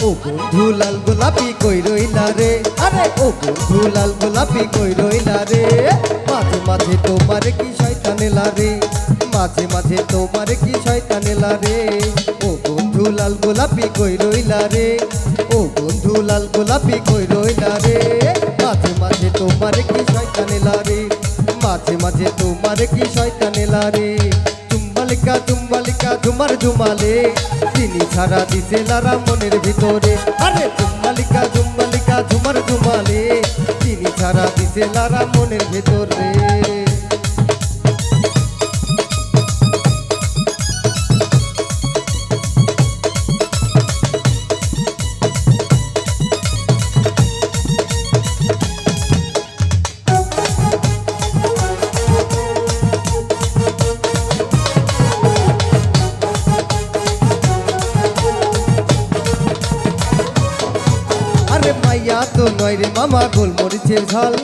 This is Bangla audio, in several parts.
ও বন্ধু লাল গোলাপি কই রইলা রে, আরে ও বন্ধু লাল গোলাপি কই রইলা রে। মাঝে মাঝে তোমার কি শয়তান এলা রে, মাঝে মাঝে তোমার কি শয়তান এলা রে। ও বন্ধু লাল গোলাপি কই রইলা রে, ও বন্ধু লাল গোলাপি কই রইলা রে। মাঝে মাঝে তোমার কি শয়তান এলা রে, মাঝে মাঝে তোমার কি শয়তান এলা রে। চুম্বালিকা চুম্বালিকা ঝুমার ঝুমালে, চিনি ছাড়া দিছে লারা মনের ভিতরে। আরে চুম্বালিকা চুম্বালিকা ঝুমার ঝুমালে, চিনি ছাড়া দিছে লারা মনের ভিতরে। মাইয়া তো নয় রে মামা গোলমরিচের ঝাল,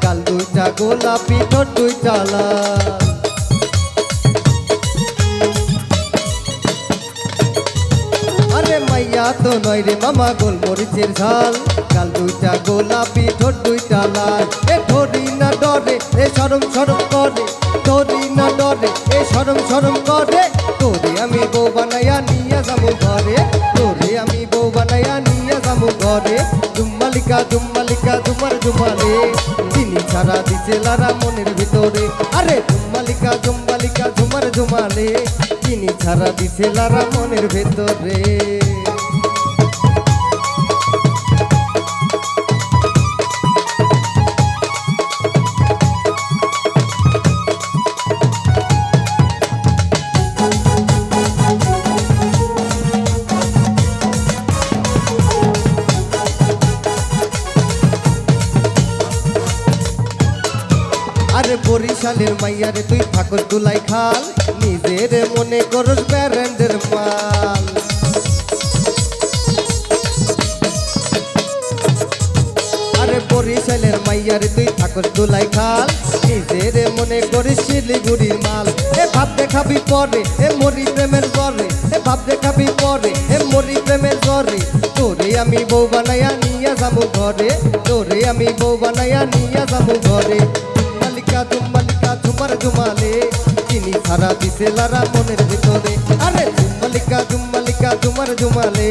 গাল দুইটা গোলাপি ঠোঁট দুইটা লাল। আরে মাইয়া তো নয় রে মামা গোলমরিচের ঝাল, গাল দুইটা গোলাপি ঠোঁট দুইটা লাল। এ ধরি না ডরে এ শরম শরম করে, ধরি না ডরে এ শরম শরম করে। তোরে আমি বউ বানাইয়া নিয়ে যাবো ঘরে, তোরে আমি বউ বানাইয়া নিয়ে যাবো ঘরে। জুম্মালিকা জুম্মালিকা ঝুমার ঝুমালে, চিনি ছাড়া দিছে লারা মনের ভিতরে। আরে জুম্মালিকা জুম্মালিকা ঝুমার ঝুমালে, চিনি ছাড়া দিছে লারা মনের ভিতরে। আরে বরিশালের মাইয়ারে তুই ঠাকুর দুলাই খাল, নিজের মনে করস ব্র্যান্ডের মাল। আরে বরিশালের মাইয়ারে তুই ঠাকুর দুলাই খাল, নিজের মনে করিস শিলিগুড়ির মাল। এ ভাব দেখাবি পরে এ মরি প্রেমের জ্বরে, এ ভাব দেখাবি পরে এ মরি প্রেমের জ্বরে। তোরে আমি বউ বানাইয়া নিয়ে যাবো ঘরে, তোরে আমি বউ বানাইয়া নিয়ে যাবো ঘরে। জুম্মালিকা ঝুমার ঝুমালে, চিনি ছাড়া দিছে লারা মনের ভিতরে। আরে জুম্মালিকা জুম্মালিকা ঝুমার ঝুমালে,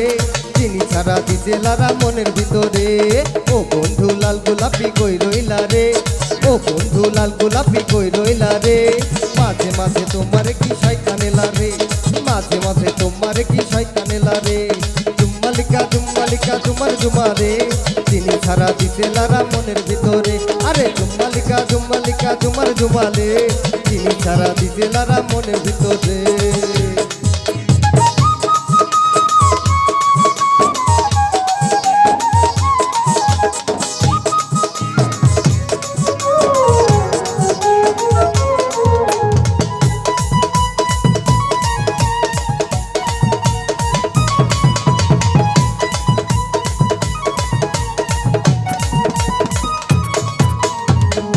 চিনি ছাড়া দিছে লারা মনের ভিতরে। ও বন্ধু লাল গোলাপি কই রইলা রে, ও বন্ধু লাল গোলাপি কই রইলা রে। মাঝে মাঝে তোমার কি শয়তান এলা রে, মাঝে মাঝে তোমার কি শয়তান এলা রে। জুম্মালিকা জুম্মালিকা ঝুমার ঝুমালে, চিনি ছাড়া দিছে লারা মনের ভিতরে। আরে জুম্মালিকা জুম্মালিকা ঝুমার ঝুমালে, চিনি ছাড়া দিছে লারা মনের ভিতরে।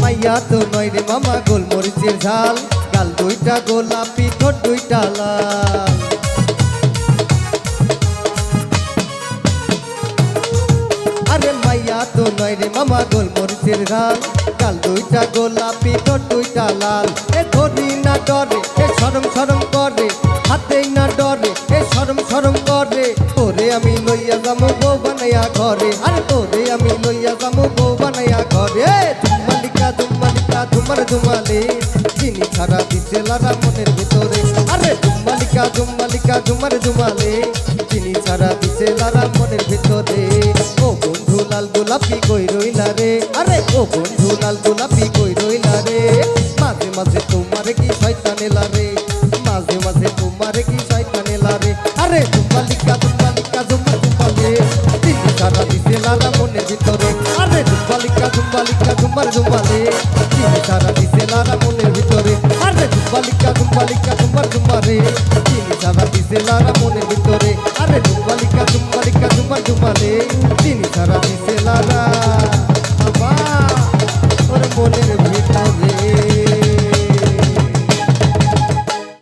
মাইয়া তো নয় রে মামা গোলমরিচের ঝাল, গাল দুইটা গোলাপি ঠোঁট দুইটা লাল। আরে মাইয়া তো নয় রে মামা গোলমরিচের ঝাল, গাল দুইটা গোলাপি ঠোঁট দুইটা লাল। এ ধরি না ডরে এ শরম শরম করে, হাতেই না ডরে এ শরম শরম করে। তোরে আমি লইয়া যাবো বউ বানাইয়া ঘরে, আরে তোরে আমি লইয়া যাবো বউ বানাইয়া ঘরে। জুম্মালিকা জুম্মালিকা ঝুমার ঝুমালে, চিনি ছাড়া দিছে লারা মনের ভিতরে। আরে জুম্মালিকা জুম্মালিকা ঝুমার ঝুমালে, চিনি ছাড়া দিছে লারা মনের ভিতরে। ও বন্ধু লাল গোলাপি কই রইলা রে, আরে ও বন্ধু লাল গোলাপি কই রইলা রে। মাঝে মাঝে তোমার কি শয়তান এলা রে, মাঝে মাঝে তোমার কি শয়তান এলা রে। আরে জুম্মালিকা জুম্মালিকা ঝুমার ঝুমালে, চিনি ছাড়া দিছে লারা মনের ভিতরে। আরে জুম্মালিকা জুম্মালিকা ঝুমার ঝুমালে, চিনি ছাড়া দিছে লারা মনের ভিতরে। আরে জুম্মালিকা জুম্মালিকা ঝুমার ঝুমারে, চিনি ছাড়া দিছে লারা মনের ভিতরে।